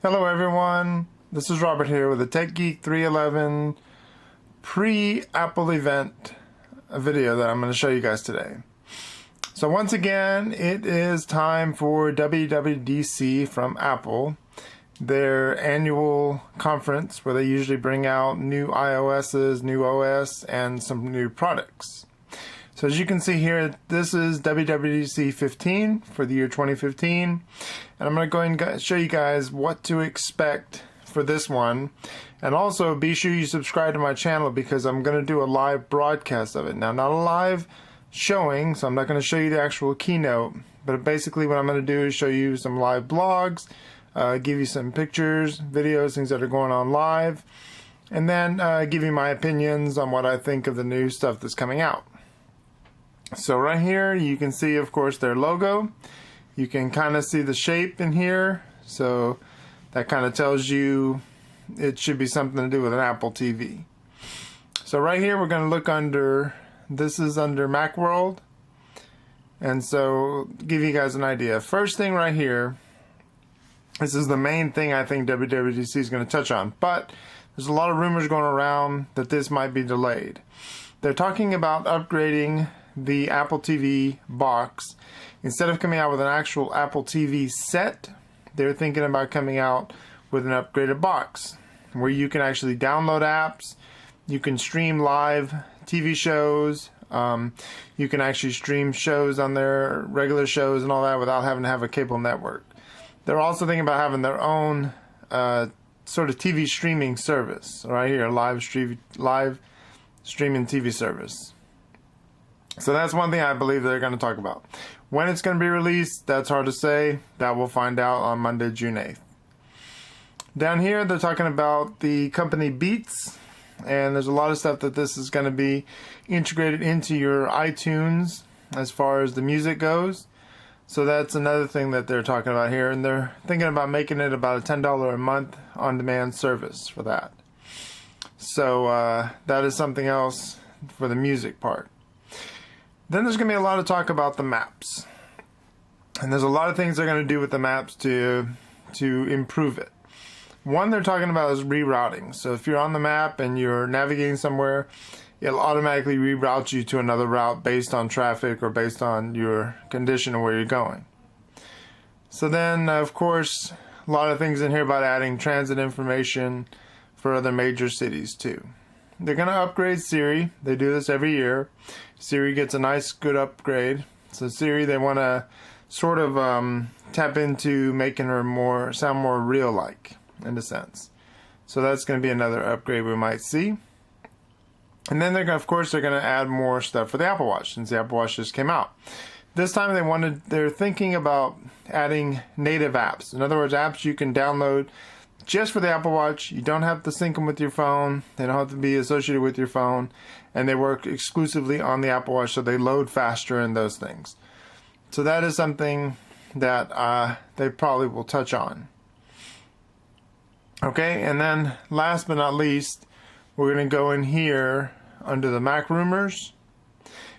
Hello everyone, this is Robert here with a Tech Geek 311 pre-Apple event video that I'm going to show you guys today. So once again, it is time for WWDC from Apple, their annual conference where they usually bring out new iOS's, new OS, and some new products. So as you can see here, this is WWDC 15 for the year 2015, and I'm going to go ahead and show you guys what to expect for this one. And also be sure you subscribe to my channel because I'm going to do a live broadcast of it. Now, not a live showing, so I'm not going to show you the actual keynote, but basically what I'm going to do is show you some live blogs, give you some pictures, videos, things that are going on live, and then give you my opinions on what I think of the new stuff that's coming out. So right here you can see, of course, their logo. You can kind of see the shape in here, so that kind of tells you it should be something to do with an Apple TV. So right here we're going to look under, this is under Macworld, and so give you guys an idea. First thing right here, this is the main thing I think WWDC is going to touch on, but there's a lot of rumors going around that this might be delayed. They're talking about upgrading the Apple TV box. Instead of coming out with an actual Apple TV set, they're thinking about coming out with an upgraded box where you can actually download apps, you can stream live TV shows, you can actually stream shows on their regular shows and all that without having to have a cable network. They're also thinking about having their own sort of TV streaming service right here, live streaming TV service. So that's one thing I believe they're going to talk about. When it's going to be released, that's hard to say. That we'll find out on Monday, June 8th. Down here, they're talking about the company Beats, and there's a lot of stuff that this is going to be integrated into your iTunes as far as the music goes. So that's another thing that they're talking about here, and they're thinking about making it about a $10 a month on-demand service for that. So that is something else for the music part. Then there's going to be a lot of talk about the maps. And there's a lot of things they're going to do with the maps to improve it. One they're talking about is rerouting. So if you're on the map and you're navigating somewhere, it'll automatically reroute you to another route based on traffic or based on your condition of where you're going. So then, of course, a lot of things in here about adding transit information for other major cities too. They're going to upgrade Siri. They do this every year. Siri gets a nice, good upgrade. So Siri, they want to sort of tap into making her sound more real-like, in a sense. So that's going to be another upgrade we might see. And then of course, they're going to add more stuff for the Apple Watch, since the Apple Watch just came out. This time they're thinking about adding native apps. In other words, apps you can download just for the Apple Watch. You don't have to sync them with your phone. They don't have to be associated with your phone. And they work exclusively on the Apple Watch, so they load faster and those things. So that is something that they probably will touch on. Okay, and then last but not least, we're going to go in here under the Macrumors.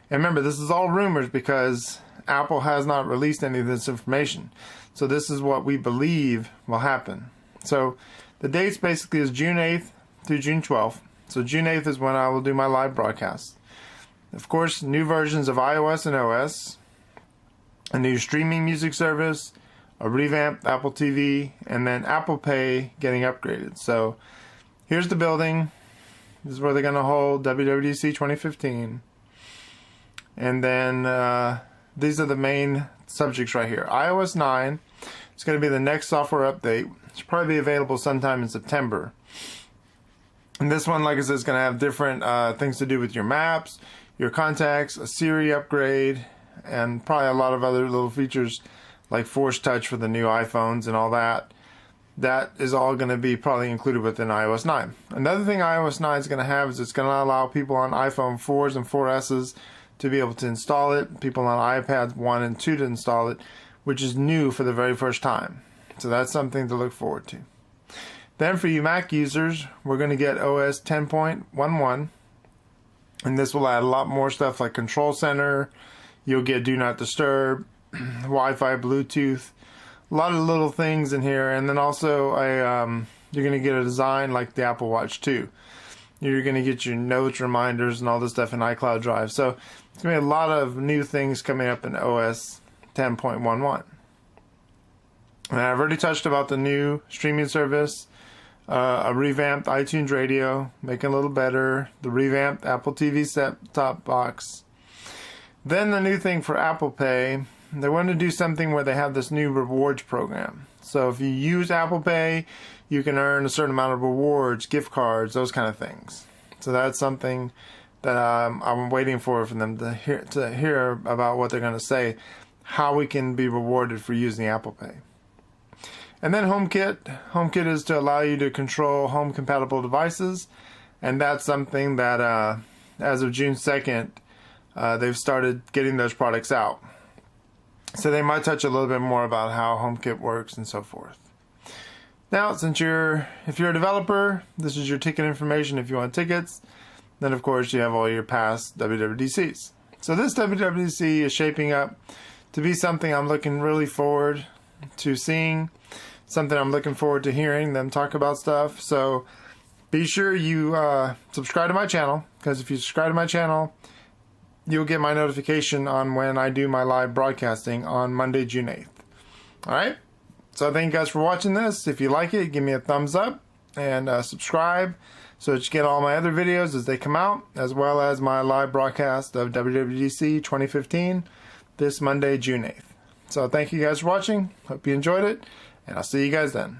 And remember, this is all rumors because Apple has not released any of this information. So this is what we believe will happen. So the dates basically is June 8th through June 12th. So June 8th is when I will do my live broadcast. Of course, new versions of iOS and OS, a new streaming music service, a revamped Apple TV, and then Apple Pay getting upgraded. So here's the building. This is where they're going to hold WWDC 2015. And then these are the main subjects right here. iOS 9 is going to be the next software update. It's probably be available sometime in September. And this one, like I said, is going to have different things to do with your maps, your contacts, a Siri upgrade, and probably a lot of other little features like Force Touch for the new iPhones and all that. That is all going to be probably included within iOS 9. Another thing iOS 9 is going to have is it's going to allow people on iPhone 4s and 4Ss to be able to install it, people on iPads 1 and 2 to install it, which is new for the very first time. So that's something to look forward to. Then for you Mac users, we're going to get OS 10.11, and this will add a lot more stuff like Control Center. You'll get Do Not Disturb, Wi-Fi, Bluetooth, a lot of little things in here. And then also you're going to get a design like the Apple Watch 2. You're going to get your notes, reminders, and all this stuff in iCloud Drive. So it's going to be a lot of new things coming up in OS 10.11. And I've already touched about the new streaming service, a revamped iTunes Radio, making it a little better, the revamped Apple TV set-top box. Then the new thing for Apple Pay, they want to do something where they have this new rewards program. So if you use Apple Pay, you can earn a certain amount of rewards, gift cards, those kind of things. So that's something that I'm waiting for them to hear about what they're going to say, how we can be rewarded for using Apple Pay. And then HomeKit. HomeKit is to allow you to control home-compatible devices, and that's something that as of June 2nd, they've started getting those products out. So they might touch a little bit more about how HomeKit works and so forth. Now, if you're a developer, this is your ticket information if you want tickets. Then, of course, you have all your past WWDCs. So this WWDC is shaping up to be something I'm looking really forward to seeing, something I'm looking forward to hearing them talk about stuff. So be sure you subscribe to my channel, because if you subscribe to my channel, you'll get my notification on when I do my live broadcasting on Monday, June 8th. Alright? So thank you guys for watching this. If you like it, give me a thumbs up and subscribe so that you get all my other videos as they come out, as well as my live broadcast of WWDC 2015 this Monday, June 8th. So thank you guys for watching. Hope you enjoyed it, and I'll see you guys then.